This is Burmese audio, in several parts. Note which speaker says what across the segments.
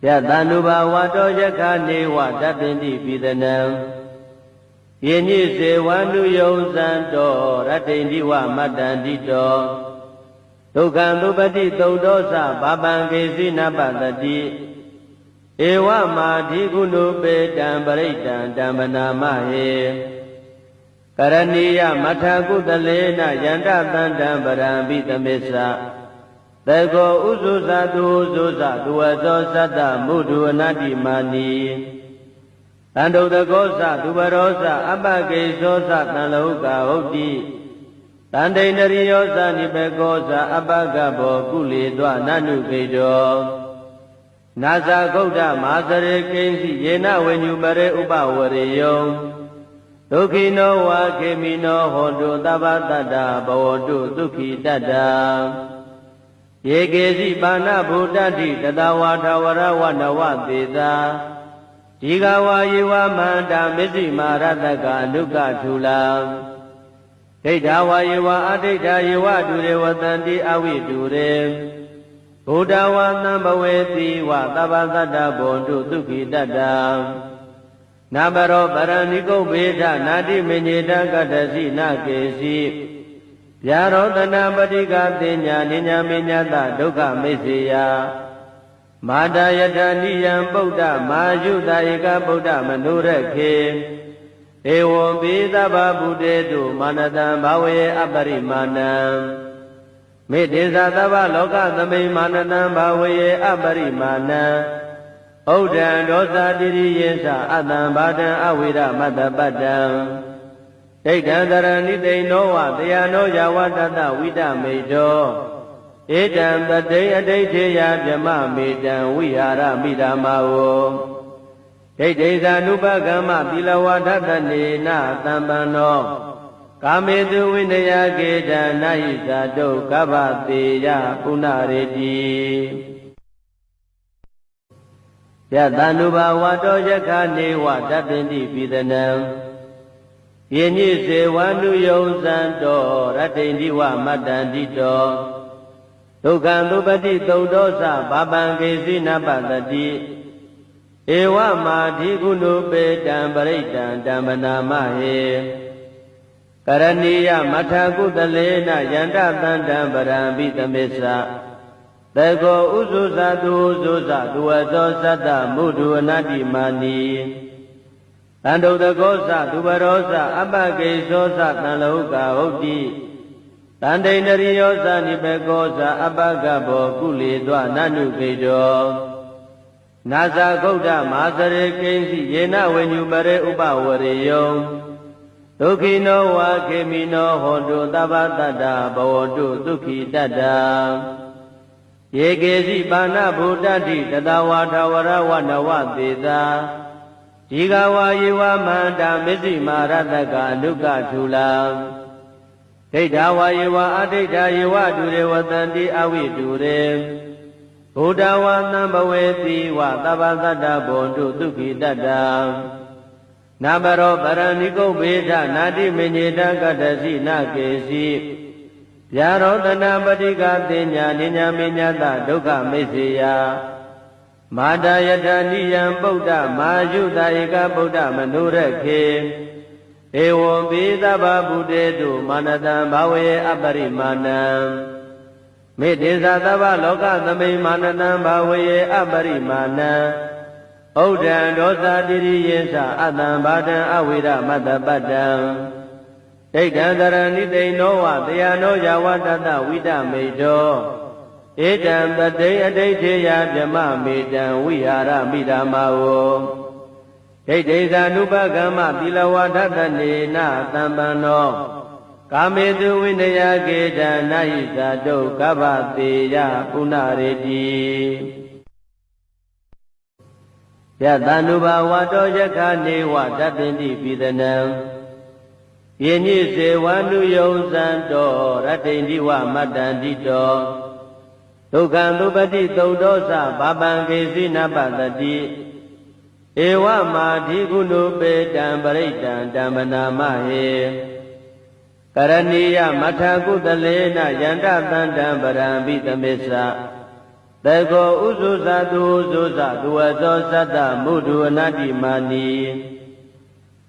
Speaker 1: Yatanuba wato yakane watabindi pidanam Yeni se wanu yonsanto ratindi wa matandito Tukandupati taudosa babangesi napatati Ewa madhi gunupe dambaraitan dambanamahe Karaniya mathakutalena yanda tandambarambi tamesa Tego uzuza duzuza duwazo sata mudu anati mani Tando dagosa dubarosa abagesosa tanlauka hoti Tandainariyosa nipegosa abagabo kulidwa nanukedo Nasa gauda masare kensi yena wenyubare upawariyo Tukino wa kemino hondo tabatata bawodu tukhi tata Yegesi bana buddhati tatawata warawana teta Jigawa yiwa manda misi marataka nuka chula Deitawa yiwa adita yiwa dure watanti awi dure Buddhawa nambaweti wa tabatata bondu tukhi tata Nabaro paraniko beta nati menyeta katasi nakesi Yarodana patika tenya ninya menyata dukha meseya Madayata niyam buddha majuta eka buddha manurekhe Ewo bidaba buddhetu manatan bhawaye aparimanam Medesa tava loka tamay manatan bhawaye aparimanam Odhan dosa diri yensa atam bhadan awira matapatam Daitan dharani dainowa dayano yawatata vita medo Etam taday adaitheya vyama medan vihara midamawo Daitesa nupagama tilawatatane tambano Kametu vinaya geda nahisa do kabateya punareti Yatanuba wato yakane watabindi pidanam Yeni se wanu yonsanto ratindi wa matandito Tukandupati taudosa babangesi napatati Ewa madhi gunupe dambaraitan dambanamahe Karaniya mathakutalena yanda tandambarambi tamesa Tego uzuza duwazo sata mudu anati mani Tando dagosa dubarosa abagesosa tanlauka hoti Tandainariyosa nipegosa abagabo kulidwa nanukedo Nasa gauda masare kensi yena wenyubare upawariyo Tukino wa kemino hondo tabatata bawodu tukhi tata Yegesi bana buddhati tatawata warawana teta Jigawa yiwa manda misi marataka nuka chula Deitawa yiwa adita yiwa dure watanti awi dure Buddhawa nambaweti wa tabatata bondu tukhi tata Nabaro paraniko beta nati menyeta katasi nakesi Yarodana patika tenya ninya menyata dukha meseya Madayata niyam buddha majuta eka buddha manurekhe Ewo bidaba buddhetu manatan bhawaye aparimanam Medesa tava loka tamay manatan bhawaye aparimanam Odhan dosa diri yensa atam bhadan awira matapatam Daitan dharani dainowa dayano yawatata vita medo Etam taday adaitheya vyama medan vihara midamawo Daitesa nupagama tilawatatane tambano Kametu vinaya geda nahisa do kabateya punareti Yatanuba wato yakane watabindi pidanam Yeni se wanu yonsanto ratindi wa matandito Tukandupati taudosa babangesi napatati Ewa madhi gunupe dambaraitan dambanamahe Karaniya mathakutalena yanda tandambarambi tamesa တေကောဥစုဇာတုဥစုဇာသူဝသောသတ္တမုဒုအနတ္တိမာနိ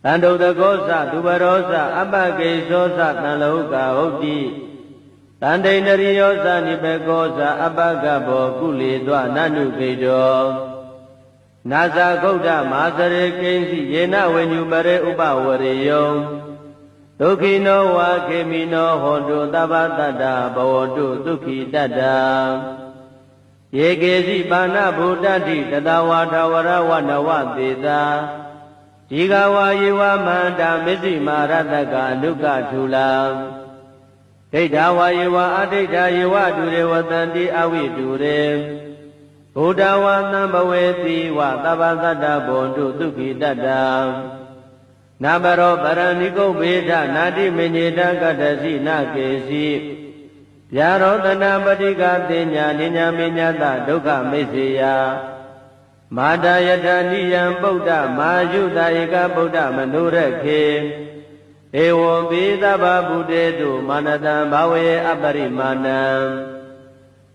Speaker 1: တန္တုတကောသသူဘရောသအပ္ပကိသောသတံလောကဟုတ်တိတန္တိန္ဒရိယောသနိဘေကောသအပ္ပကဘောကုလေသောနနုခေတောနာဇာဂௌဒမာသရေကိဉ္စီယေနဝေညုပရေဥပဝရေယောဒုက္ခိနောဝါခေမိနောဟောတုသဗ္ဗတတ္တဘဝတုဒုက္ခိတတ္တယေကေစီပါဏဗုဒ္ဓတိတတဝါထဝရဝနဝသေသာဒီဃဝါယေဝမန္တာမစ္စည်းမာရတကအနုကထူလာဒိဋ္ဌဝါယေဝအဒိဋ္ဌယေဝတုရေဝတန္တိအဝိတုရေဘုဒ္ဓဝါသံဘဝေတိဝသဗ္ဗသတ္တဘောတုဒုက္ခိတတ္တနာဘရောပရဏိကုဗ္ဗေဒနာတိမညေတကတ္တစီနကေစီဗျာရောတနာပတိကတင်ညာနိညာမေညတဒုက္ခမိစ္ဆေယမာတာယထာနိယံဗုဒ္ဓမာယုတဧကဗုဒ္ဓမနုရခေဧဝံပိသဗ္ဗဗုတေတုမာနတံဘာဝေအပရိမာဏံ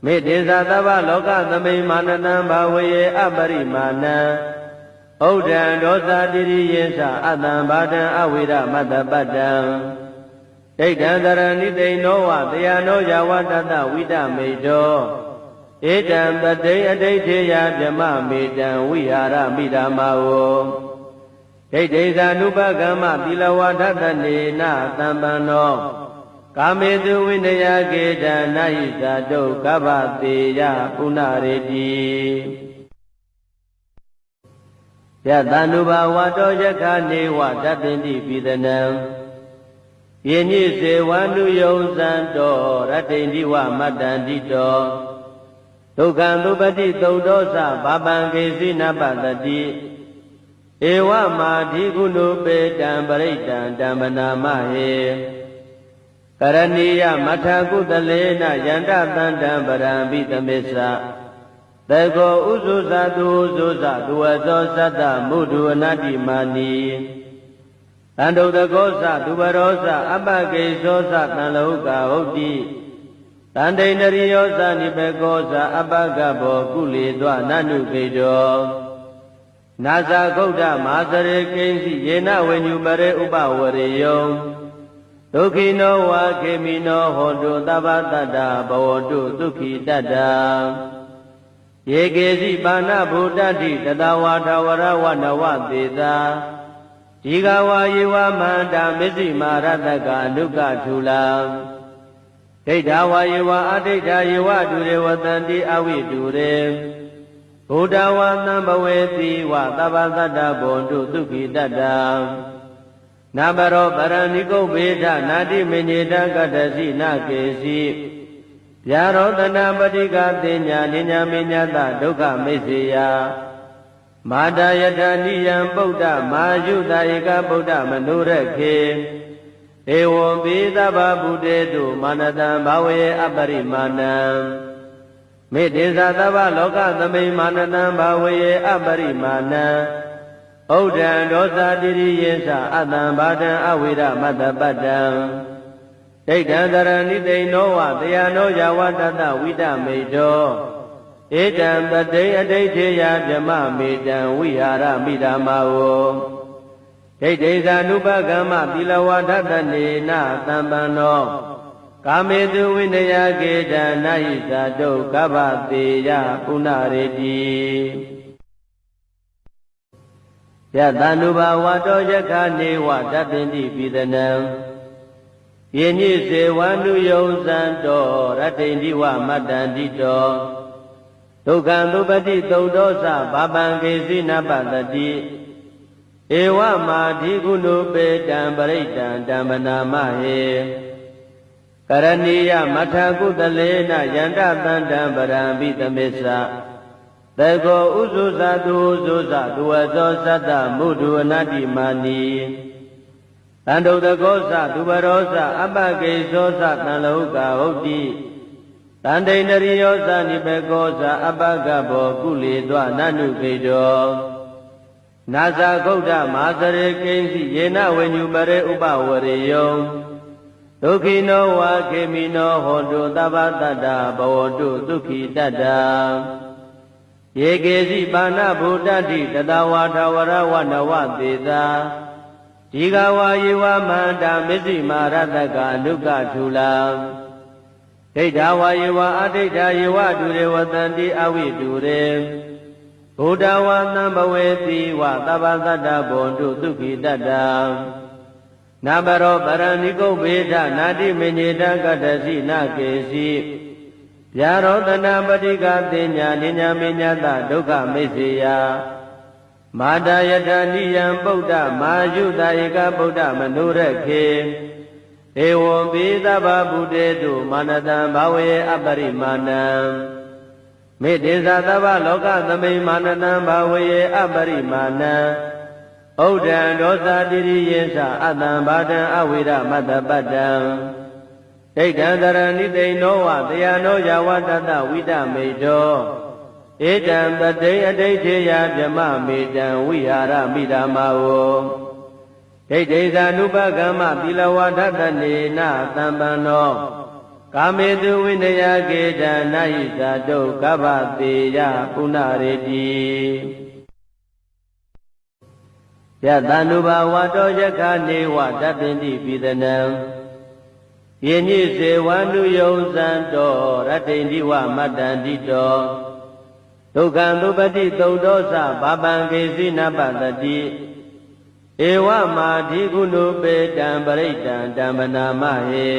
Speaker 1: မေတ္တေသသဗ္ဗလောကသမိမာနတံဘာဝေအပရိမာဏံဩဒံဒောသတိရိယေသအတံဘာတံအဝိရမတ္တပတ္တံဒိဋ္ဌံတရဏိတိနောဝတယနောယဝတတဝိတမေတောဧတံတတိအဋိဋ္ဌေယဗြမမေတံဝိဟာရမိဓမ္မာဝဒိဋ္ဌိဇာနုပကမ္မသီလဝါဒတနေနသံပန္နောကာမေတုဝိနယကေတံနာဟိဇာတုကဗ္ဗတေယပုဏ္ဏရေတိယတန္တုဘာဝတောယခာနေဝတတ္တိပိသနံယညိစေဝန္တုယုံဇံတောရတ္တိန္တိဝမတ္တန္တိတောဒုက္ခံသုပတိသုတ်တောသဘာပံကေစီနပတတိဧဝမာဓိကုဏုပေတံပရိတံဓမ္မနာမဟေကရဏီယမထာကုတလေနယန္တတန္တံပရံပိသမေသသေကောဥစုဇာတုဥစုဇာသူဝသောသတ္တမုဒုအနတ္တိမာနိတန္တုတကောသသူဘရောသအပ္ပကိသောသတံလောကဟုတ်တိတန္တိန္ဒရိယောသနိဘေကောသအပ္ပကဘောကုလေသောနနုခေတောနာဇာဂௌဒမာသရေကိဉ္စီယေနဝေညုပရေဥပဝရေယောဒုက္ခိနောဝါခေမိနောဟောတုသဗ္ဗတတ္တဘဝတုဒုက္ခိတတ္တယေကေစီပါဏဗုဒ္ဓတိတတဝါထဝရဝနဝသေသာဒီဃဝါယေဝမန္တာမစ္စည်းမာရတကအနုကထူလာဒိဋ္ဌဝါယေဝအဒိဋ္ဌယေဝတုရေဝတန္တိအဝိတုရေဘုဒ္ဓဝါသံဘဝေတိဝသဗ္ဗသတ္တဘောတုဒုက္ခိတတ္တနာဘရောပရဏိကုဗ္ဗေဒနာတိမညေတကတ္တစီနကေစီဗျာရောတနာပတိကတင်ညာနိညာမေညတဒုက္ခမိစ္ဆေယမာတာယထာနိယံဗုဒ္ဓမာယုတဧကဗုဒ္ဓမနုရခေဧဝံပိသဗ္ဗဗုတေတုမာနတံဘာဝေအပရိမာဏံမေတ္တေသသဗ္ဗလောကသမိမာနတံဘာဝေအပရိမာဏံဩဒံဒောသတိရိယေသအတံဘာတံအဝိရမတ္တပတ္တံဒိဋ္ဌံတရဏိတိနောဝတယနောယဝတတဝိတမေတောဧတံတတိအဋိဋ္ဌေယဗြမမေတံဝိဟာရမိဓမ္မာဝဒိဋ္ဌိဇာနုပကမ္မသီလဝါဒတနေနသံပန္နောကာမေတုဝိနယကေတံနာဟိဇာတုကဗ္ဗတေယပုဏ္ဏရေတိယတန္တုဘာဝတောယခာနေဝတတ္တိပိသနံယညိစေဝန္တုယုံဇံတောရတ္တိန္တိဝမတ္တန္တိတောဒုက္ခံသုပတိသုတ်တောသဘာပံကေစီနပတတိဧဝမာဓိကုဏုပေတံပရိတံဓမ္မနာမဟေကရဏီယမထာကုတလေနယန္တတန္တံပရံပိသမေသသေကောဥစုဇာတုဥစုဇာသူဝသောသတ္တမုဒုအနတ္တိမာနိတန္တုတကောသသူဘရောသအပ္ပကိသောသတံလောကဟုတ်တိတန္တိန္ဒရိယောသနိဘေကောသအပ္ပကဘောကုလေသောနနုခေတောနာဇာဂௌဒမာသရေကိဉ္စီယေနဝေညုပရေဥပဝရေယောဒ ဒုက္ခိနောဝါခေမိနောဟောတုသဗ္ဗတတ္တဘဝတုဒုက္ခိတတ္တယေကေစီပါဏဗုဒ္ဓတိတတဝါထဝရဝနဝသေသာဒီဃဝါယေဝမန္တာမစ္စည်းမာရတကအနုကထူလာဒိဋ္ဌဝါယေဝအဒိဋ္ဌယေဝဒုရေဝတန္တိအဝိတုရေဘုဒ္ဓဝါသံဘဝေတိဝသဗ္ဗတတ္တဘောတုဒုက္ခိတတ္တနာဘရောပရဏိကုဗေဒနာတိမညေတကတ္တစီနာကေစီဗျာရောတနာပတိကတိညာနိညာမညတဒုက္ခမိစ္ဆေယမာတယတနိယံပုဒ္ဓမာယုတဧကဗုဒ္ဓမနုရခေဧဝံပိသဗ္ဗဗုတေတုမာနတံဘာဝေအပရိမာဏံမေတ္တေသသဗ္ဗလောကသမိမာနတံဘာဝေအပရိမာဏံဩဒံဒောသတိရိယေသအတံဘာဒံအဝိရမတ္တပတ္တံဒိဋ္ဌံတရဏိသိနောဝတယနောယဝတတဝိဒမေတောဧတံတတိအဋိဋ္ဌေယဗြမမေတံဝိဟာရမိဓမ္မာဝဒိဋ္ဌိသာနုပကမ္မသီလဝါဒတနေနသံပန္နောကာမေတုဝိနယကေတံနာဟိသတုကဗ္ဗတေယပုဏ္ဏရေတိယတန္နုဘာဝတောယခာနေဝတပ္ပိတိပိသနံယေညိစေဝန္နုယုံဇံတောရတ္တိန္ဒီဝမတ္တန္တိတောဒုက္ခံသုပတိသုတ်တောသဘာပံကေစီနပတတိဧဝမာဓိကုဏုပေတံပရိတံဓမ္မနာမဟေ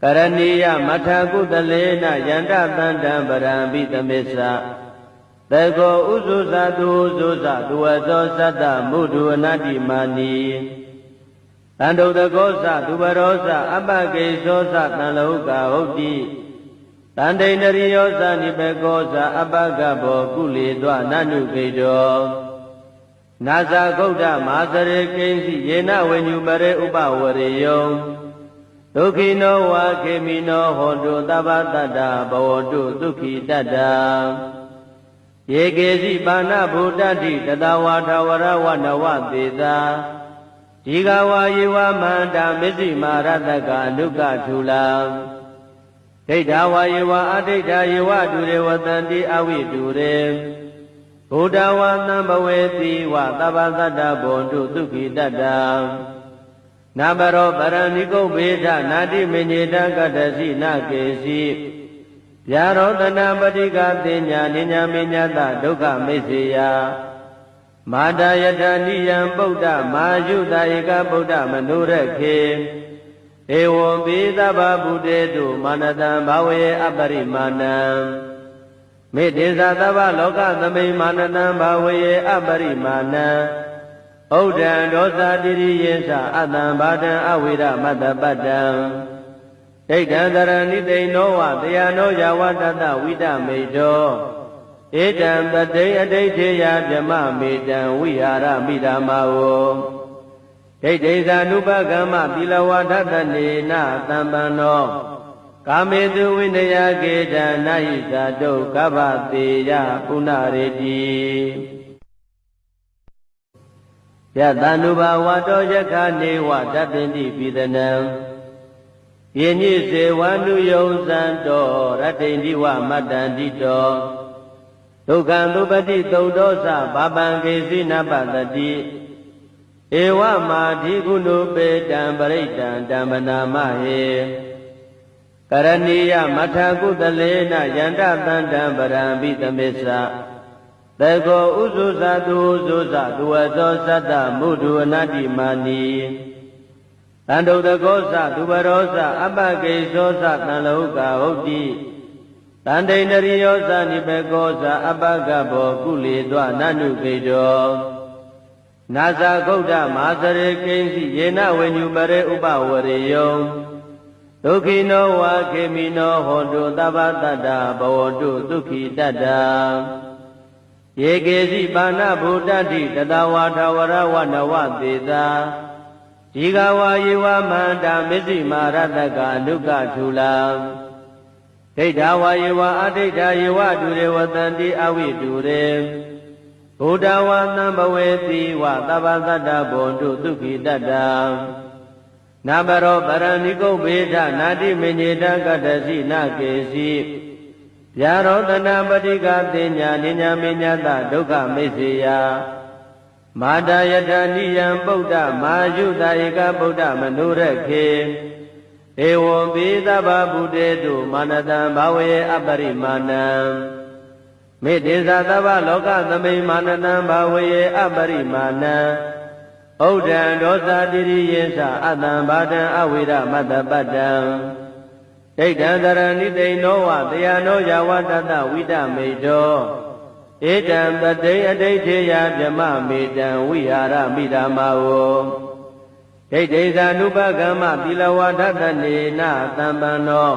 Speaker 1: ကရဏီယမထကုတလေနယန္တတန္တံပရံပိသမစ္ဆသေကောဥဇုဇတုဥဇုဇတုဝသောသတ္တမုဒုအနတ္တိမာနီတန္တုတကောသသူဘရောသအပကေသောသတံလောကဟုတ်တိတန္တိန္ဒရိယောသနိဘေကောသအပကဘောကုလေသောနနုကေတောနာဇာဂௌဒမာသရေကိဉ္စီယေနဝိညုပရေဥပဝရေယောဒုက္ခိနောဝါခေမိနောဟောတုသဗ္ဗတတ္တဘဝတုဒုက္ခိတတ္တယေကေစီပါဏဗုဒ္ဓတိတတဝါထဝရဝနဝသေသာဒီဃဝါယေဝမန္တာမစ္စည်းမာရတကအနုကထူလာဒိဋ္ဌဝါယေဝအဒိဋ္ဌယေဝဒုရေဝတန္တိအဝိတုရေဘုဒ္ဓဝါသံဘဝေတိဝသဗ္ဗတတ္တဘောတုဒုက္ခိတတ္တနာဘရောပရဏိကုဗေဒနာတိမညေတကတ္တစီနာကေစီဗျာရောတနာပတိကတိညာနိညာမညတဒုက္ခမိစ္ဆေယမာတယတနိယံပုဒ္ဓမာယုတဧကဗုဒ္ဓမနုရခေဧဝံပိသဗ္ဗဗုတေတုမာနတံဘာဝေအပရိမာဏံမေတ္တေသသဗ္ဗလောကသမိမာနတံဘာဝေအပရိမာဏံဩဒံဒောသတိရိယေသအတံဘာဒံအဝိရမတ္တပတ္တံဒိဋ္ဌံတရဏိသိနောဝတယနောယဝတတဝိဒမေတောဧတံတတိအဋိဋ္ဌေယဗြမမေတံဝိဟာရမိဓမ္မာဝဒိဋ္ဌိသာနုပကမ္မသီလဝါဒတနေနသံပန္နောကာမေတုဝိနယကေတံနာဟိသတုကဗ္ဗတေယပုဏ္ဏရေတိယတန္နုဘာဝတောယခာနေဝတပ္ပိတိပိသနံယေညိစေဝန္နုယုံဇံတောရတ္တိန္ဒီဝမတ္တန္တိတောဒုက္ခံသုပတိသုတ်တောသဘာပံကေစီနပတတိဧဝမာဓိကုဏုပေတံပရိတံဓမ္မနာမဟေကရဏီယမထကုတလေနယန္တတန္တံပရံပိသမစ္ဆသေကောဥဇုဇတုဥဇုဇတုဝသောသတ္တမုဒုအနတ္တိမာနီတန္တုတကောသသူဘရောသအပကေသောသတံလောကဟုတ်တိတန္တိန္ဒရိယောသနိဘေကောသအပကဘောကုလေသောနနုကေတောနာဇာဂௌဒမာသရေကိဉ္စီယေနဝိညုပရေဥပဝရေယောဒုက္ခိနောဝါခေမိနောဟောတုသဗ္ဗတတ္တဘဝတုဒုက္ခိတတ္တယေကေစီပါဏဗုဒ္ဓတိတတဝါထဝရဝနဝသေသာဒီဃဝါယေဝမန္တာမစ္စည်းမာရတကအနုကထူလာဒိဋ္ဌဝါယေဝအဒိဋ္ဌယေဝဒုရေဝတန္တိအဝိတုရေဘုဒ္ဓဝါသံဘဝေတိဝသဗ္ဗတတ္တဘောတုဒုက္ခိတတ္တ နာဘရောပရဏိကုဗေဒနာတိမညေတကတ္တစီနာကေစီဗျာရောတနာပတိကသိညာနိညာမေညာတဒုက္ခမိစ္ဆေယမာတာယတနိယံပုဒ္ဓမာယုတာဧကဗုဒ္ဓမနုရခေဧဝံပိသဗ္ဗဗုတေတုမာနတံဘာဝေအပရိမာဏံမေတ္တေသသဗ္ဗလောကသမိမာနတံဘာဝေအပရိမာဏံဩဒံဒောသတိရိယေသအတံဘာတံအဝိရမတ္တပတ္တံဒိဋ္ဌံသရဏိတိနောဝတယနောယဝတတဝိတမေတောဧတံပတိအဋိဋ္ဌေယဗြမမေတံဝိဟာရမိဓမ္မာဝဒိဋ္ဌိသ ानु ပကမ္မသီလဝါဒတနေနသံပန္နော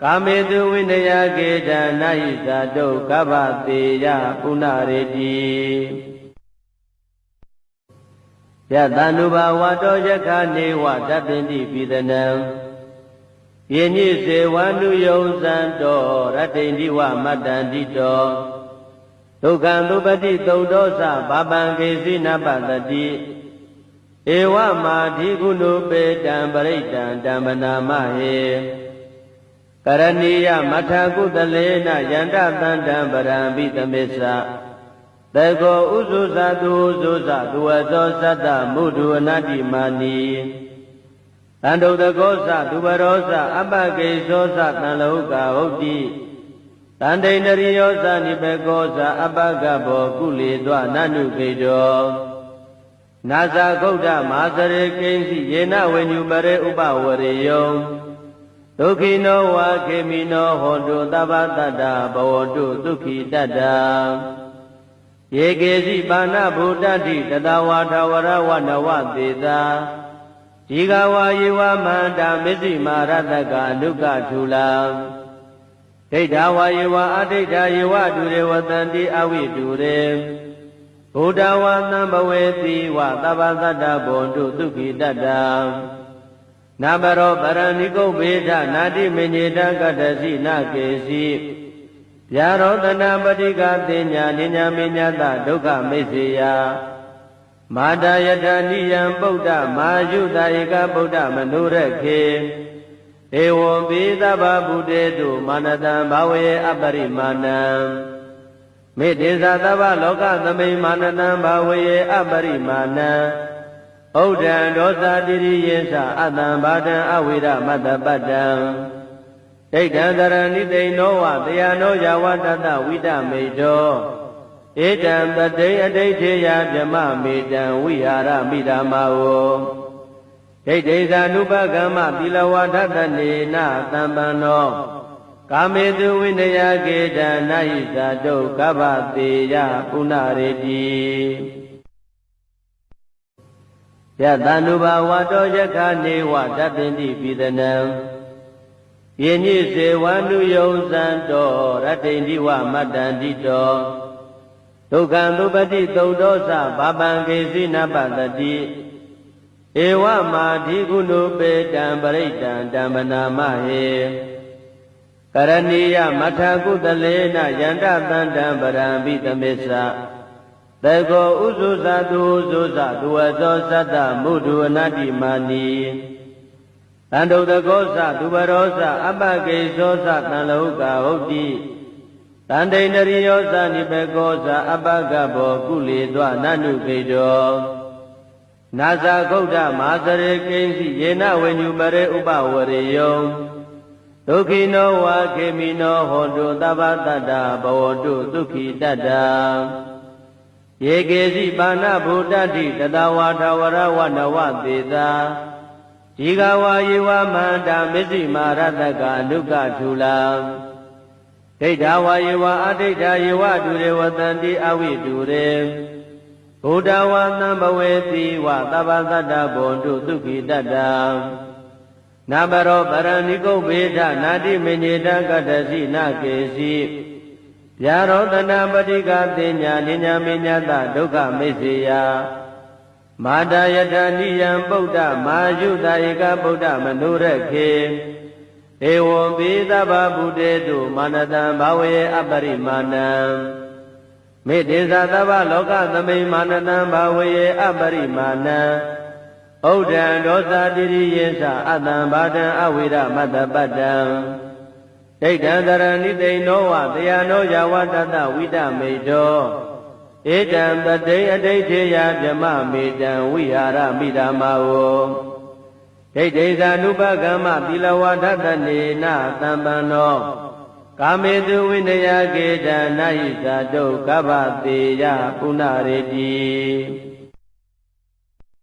Speaker 1: ကာမေတုဝိနယကေတနာယိဇာတုကဗ္ဗတေယပုဏ္ဏရေတိယတ ानु ဘာဝတောယက္ခနေဝတပ္ပိတိပိသနံယေညိစေဝ ानु ယုံဇံတောရတ္တိန္ဒီဝမတ္တန္တိတောဒုက္ခံသုပတိသုဒ္ဓောသဘာပံကေစီနပတတိဧဝမာဓိကုဏုပေတံပရိတံဓမ္မနာမဟေကရဏီယမထာကုတလေနယန္တသန္တံပရံပိသမေသသေကောဥဇုဇသူဥဇုဇသူဝသောသတ္တမုဒုအနတ္တိမာနီတန္တုတကောသသူဘရောသအပကေသောသတံလောကဟုတ်တိတန္တိန္ဒရိယောသနိဘေကောသအပကဘောကုလေသောနနုခေတောနာဇာဂௌဒမာသရေကိဉ္စီယေနဝိညုပရေဥပဝရေယောဒုက္ခိနောဝါခေမိနောဟောတုသဗ္ဗတတ္တဘဝတုဒုက္ခိတတ္တယေကေစီပါဏဗုဒ္ဓတိတတဝါထဝရဝနဝသေတာဒီဃဝါယေဝမန္တာမစ္စည်းမာရတကအနုကထုလာဒိဋ္ဌဝါယေဝအဒိဋ္ဌယေဝဒုရေဝတံတိအဝိဒုရေဘုဒ္ဓဝါသံဘဝေတိဝသဗ္ဗသတ္တဘုံတုဒုက္ခိတတ္တနာဘရောပရဏိကုဗေဒနာတိမညေတကတ္တစီနာကေစီဗျာရောတနာပတိကသိညာနိညာမေညာတဒုက္ခမိစ္ဆေယမာတာယတနိယံပုဒ္ဓမာယုတာဧကဗုဒ္ဓမနုရခေဧဝံပိသဗ္ဗဗုတေတုမာနတံဘာဝေအပရိမာဏံမေတ္တေသသဗ္ဗလောကသမိမာနတံဘာဝေအပရိမာဏံဩဒံဒောသတိရိယေသအတံဘာတံအဝိရမတ္တပတ္တံဒိဋ္ဌံသရဏိတိနောဝတယနောယဝတတဝိတမေတောဧတံပတိအဋိဋ္ဌေယဗြမမေတံဝိဟာရမိဓမ္မာဝဒိဋ္ဌိသ ानु ပကမ္မသီလဝါဒတနေနသံပန္နောကာမေတုဝိနယကေတနာယိဇာတုကဗ္ဗတေယပုဏ္ဏရေတိယတ ानु ဘာဝတောယက္ခနေဝတပ္ပိတိပိသနံယေညိစေဝ ानु ယုံဇံတောရတ္တိန္ဒီဝမတ္တန္တိတောဒုက္ခံသုပတိသုဒ္ဓောသဘာပံကေစီနပတတိဧဝမာဓိကုဏုပေတံပရိတံဓမ္မနာမဟေကရဏီယမထာကုတလေနယန္တသန္တံပရံပိသမေသသေကောဥဇုဇသူဥဇုဇသူဝသောသတ္တမုဒုအနတ္တိမာနီတန္တုတကောသသူဘရောသအပကေသောသတံလောကဟုတ်တိတန္တိန္ဒရိယောသနိဘေကောသအပကဘောကုလေသောနနုခေတောနာဇာဂௌဒမာသရေကိဉ္စီယေနဝိညုပရေဥပဝရေယောဒုက္ခိနောဝါခေမိနောဟောတုသဗ္ဗတတ္တဘဝတုဒုက္ခိတတ္တယေကေစီပါဏဗုဒ္ဓတိတတဝါထဝရဝနဝသေတာဒီဃဝါယေဝမန္တာမစ္စည်းမာရတကအနုကထုလာဒိဋ္ဌဝါယေဝအဒိဋ္ဌယေဝဒုရေဝတံတိအဝိဒုရေဘုဒ္ဓဝါသံဘဝေတိဝသဗ္ဗသတ္တဘုံတုဒုက္ခိတတ္တနာဘရောပရဏိကုဗေဒနာတိမညေတကတ္တစီနာကေစီဗျာရောတနာပတိကသိညာနိညာမေညာတဒုက္ခမိစ္ဆေယမာတာယတနိယံပုဒ္ဓမာယုတာဧကဗုဒ္ဓမနုရခေဧဝံပိသဗ္ဗဗုတေတုမာနတံဘာဝေအပရိမာဏံမေတ္တေသသဗ္ဗလောကသမိမာနတံဘာဝေအပရိမာဏံဩ ဩဒံဒောသတိရိယေသအတံဘာဒံအဝိရမတ္တပတ္တံဒိဋ္ဌံတရဏိတိနောဝတယနောယဝတတဝိတမေတောဧတံတတိအဋိဋ္ဌေယဗြမမေတံဝိဟာရမိဓမ္မာဝဒိဋ္ဌိသ ानु ပကမ္မသီလဝဒတနေနသံပန္နောကာမေတုဝိနယကေတနာဟိသတုကဗ္ဗတေယပုဏ္ဏရေတိ